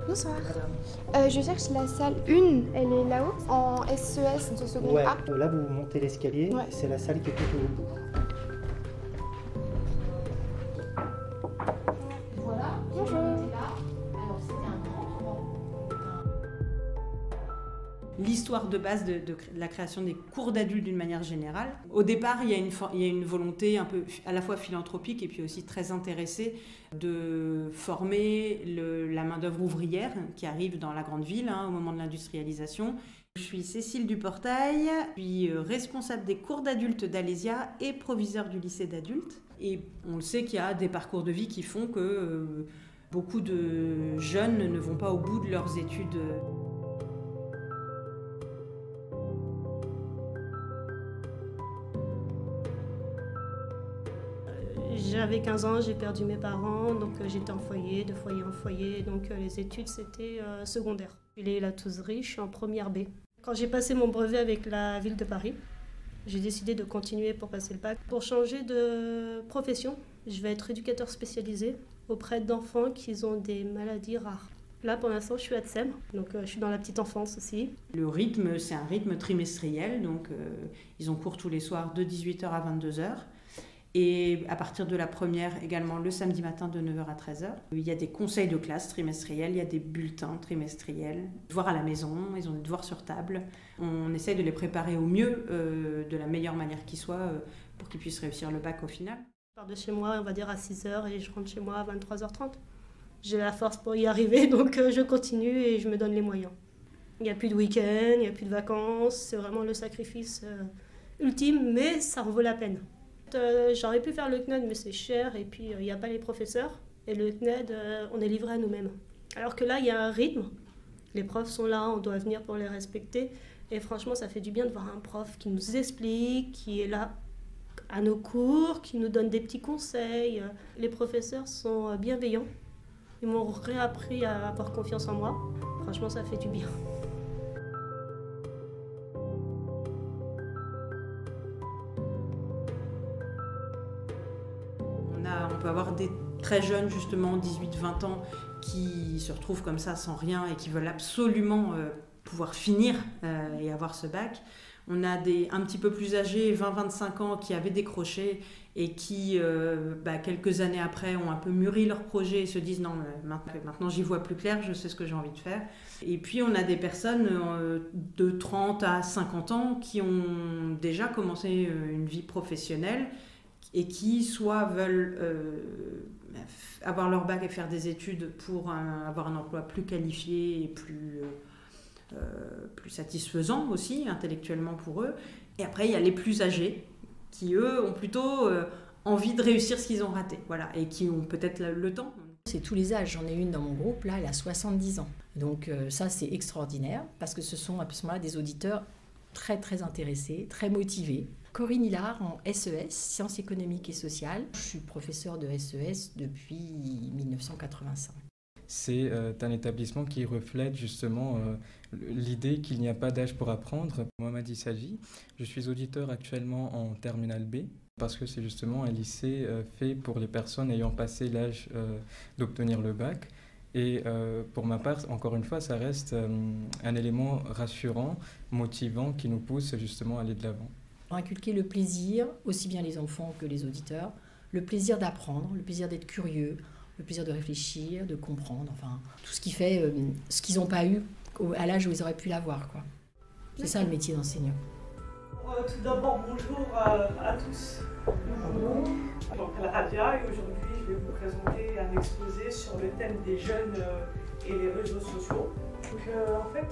Bonsoir. Je cherche la salle 1, elle est là-haut, en SES de seconde Ouais, A. là vous montez l'escalier, Ouais. c'est la salle qui est tout au bout. Voilà, Bonjour. là. Alors c'était un grand. L'histoire de base de la création des cours d'adultes d'une manière générale. Au départ, il y a une volonté un peu à la fois philanthropique et puis aussi très intéressée de former la main-d'œuvre ouvrière qui arrive dans la grande ville au moment de l'industrialisation. Je suis Cécile Duportail, je suis responsable des cours d'adultes d'Alésia et proviseur du lycée d'adultes. Et on le sait qu'il y a des parcours de vie qui font que beaucoup de jeunes ne vont pas au bout de leurs études. J'avais 15 ans, j'ai perdu mes parents, donc j'étais en foyer, de foyer en foyer, donc les études c'était secondaire. J'ai la Touzerie, je suis en première B. Quand j'ai passé mon brevet avec la ville de Paris, j'ai décidé de continuer pour passer le bac. Pour changer de profession, je vais être éducateur spécialisé auprès d'enfants qui ont des maladies rares. Là pour l'instant je suis à Tsem, donc je suis dans la petite enfance aussi. Le rythme, c'est un rythme trimestriel, donc ils ont cours tous les soirs de 18h à 22h. Et à partir de la première, également le samedi matin de 9h à 13h. Il y a des conseils de classe trimestriels, il y a des bulletins trimestriels, devoirs à la maison, ils ont des devoirs sur table. On essaye de les préparer au mieux, de la meilleure manière qui soit, pour qu'ils puissent réussir le bac au final. Je pars de chez moi, on va dire à 6h et je rentre chez moi à 23h30. J'ai la force pour y arriver, donc je continue et je me donne les moyens. Il n'y a plus de week-end, il n'y a plus de vacances, c'est vraiment le sacrifice ultime, mais ça en vaut la peine. J'aurais pu faire le CNED, mais c'est cher et puis il n'y a pas les professeurs. Et le CNED, on est livré à nous-mêmes. Alors que là, il y a un rythme. Les profs sont là, on doit venir pour les respecter. Et franchement, ça fait du bien de voir un prof qui nous explique, qui est là à nos cours, qui nous donne des petits conseils. Les professeurs sont bienveillants. Ils m'ont réappris à avoir confiance en moi. Franchement, ça fait du bien. On peut avoir des très jeunes, justement, 18-20 ans, qui se retrouvent comme ça sans rien et qui veulent absolument pouvoir finir et avoir ce bac. On a des un petit peu plus âgés, 20-25 ans, qui avaient décroché et qui, quelques années après, ont un peu mûri leur projet et se disent « Non, maintenant j'y vois plus clair, je sais ce que j'ai envie de faire ». Et puis on a des personnes de 30 à 50 ans qui ont déjà commencé une vie professionnelle et qui soit veulent avoir leur bac et faire des études pour avoir un emploi plus qualifié et plus satisfaisant aussi intellectuellement pour eux. Et après, il y a les plus âgés qui, eux, ont plutôt envie de réussir ce qu'ils ont raté, voilà, et qui ont peut-être le temps. C'est tous les âges. J'en ai une dans mon groupe, là, elle a 70 ans. Donc ça, c'est extraordinaire, parce que ce sont à ce moment-là des auditeurs très, très intéressés, très motivés. Corinne Hillard en SES, Sciences économiques et sociales. Je suis professeure de SES depuis 1985. C'est un établissement qui reflète justement l'idée qu'il n'y a pas d'âge pour apprendre. Mohamed Issaji, je suis auditeur actuellement en terminale B parce que c'est justement un lycée fait pour les personnes ayant passé l'âge d'obtenir le bac. Et pour ma part, encore une fois, ça reste un élément rassurant, motivant qui nous pousse justement à aller de l'avant. Inculquer le plaisir, aussi bien les enfants que les auditeurs, le plaisir d'apprendre, le plaisir d'être curieux, le plaisir de réfléchir, de comprendre, enfin tout ce qui fait ce qu'ils n'ont pas eu à l'âge où ils auraient pu l'avoir, quoi. C'est ça le métier d'enseignant. Tout d'abord, bonjour à tous. Bonjour. Je m'appelle Rabia et aujourd'hui je vais vous présenter un exposé sur le thème des jeunes et les réseaux sociaux. Donc, en fait,